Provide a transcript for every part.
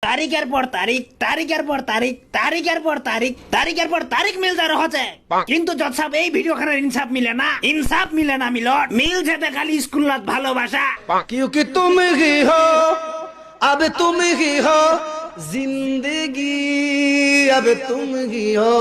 তারিখের পর তারিখ, তারিখের পর তারিখ, তারিখের পর তারিখ, তারিখের পর তারিখ মিলতে রয়েছে, কিন্তু জজ সাহেব এই ভিডিওখানের ইনসাফ মিলে না, ইনসাফ মিলে না মিলট, মিলছে তো খালি স্কুলত ভালোবাসা। क्योंकि तुम ही हो, अब तुम ही हो जिंदगी, अब तुम ही हो।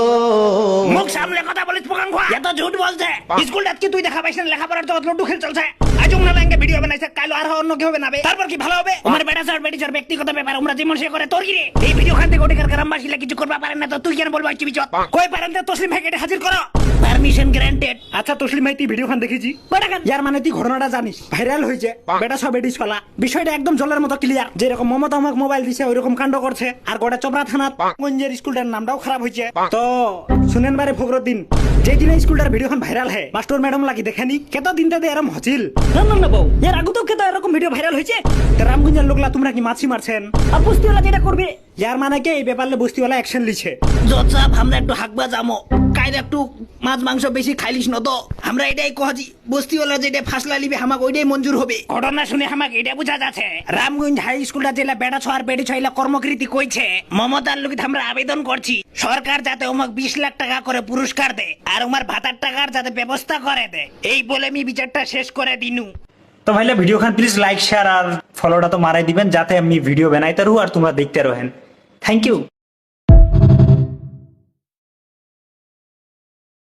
মুখ সামলে কথা বলিস পোকাং খোয়া, এত ঝুট বলছে। স্কুলটাত কি তুই দেখা পাইছ না লেখাপড়ার জগৎ লড্ডু খেল চলছে? আজও না লাগে ভিডিও বানাইছে, কালো আর অন্য কি হবে না বে? তারপর কি ভালো হবে? আমার বেটা স্যার বেটি স্যার ব্যক্তিগত ব্যাপার, আমরা যেমন সে করে তোর কি রে? এই ভিডিও খান থেকে ওটিকার গ্রামবাসীরা কিছু করবা পারেন না, তো তুই কেন বলবা চিবি চত? কই পারেন তো তসলিম ভাইকে এটা হাজির করো। Permission granted. আচ্ছা তসলিম ভাই তুই ভিডিও খান দেখেছি? বেটা খান ইয়ার মানে তুই ঘটনাটা জানিস, ভাইরাল হয়েছে, বেটা সব এডিস ফলা, বিষয়টা একদম জলের মতো ক্লিয়ার। যেরকম মমতা আমাকে মোবাইল দিছে ওইরকম কাণ্ড করছে, আর গোটা চোপড়া থানাত গঞ্জের স্কুলটার নামটাও খারাপ হয়েছে। তো শুনেন বারে ফখরুদ্দিন, যেই দিনে স্কুলটার ভিডিও খান ভাইরাল হয়, মাস্টার ম্যাডাম লাগি দেখেনি কেতো দিন তাতে এরকম হছিল না না না বউ, এর আগে তো কেতো এরকম ভিডিও ভাইরাল হয়েছে। রামগঞ্জের লোকলা তোমরা কি মাছি মারছেন, আর বস্তিওয়ালা যেটা করবে ইয়ার মানে কি এই ব্যাপারে বস্তিওয়ালা অ্যাকশন লিছে। জজ সাহেব আমরা একটু হাকবা যামো, কাইরা একটু মাছ মাংস বেশি খাইলিস না তো, আমরা এটাই কহজি বস্তিওয়ালা যেটা ফাসলা লিবে হামাক ওইটাই মঞ্জুর হবে। ঘটনা শুনে হামাক এটা বোঝা যাচ্ছে রামগঞ্জ হাই স্কুলটা জেলা বেড়া ছোয়ার বেড়ি ছয়লা কর্মকৃতি কইছে, মমতার লোক আমরা আবেদন করছি সরকার যাতে ওমাক 20 লাখ টাকা করে পুরস্কার দেয়, আর ওমার ভাতার টাকার যাতে ব্যবস্থা করে দেয়। এই বলে আমি বিচারটা শেষ করে দিনু। তো ভাইলা ভিডিও খান প্লিজ লাইক শেয়ার আর ফলোটা তো মারাই দিবেন, যাতে আমি ভিডিও বানাইতে রহু আর তোমরা দেখতে রহেন। Thank you.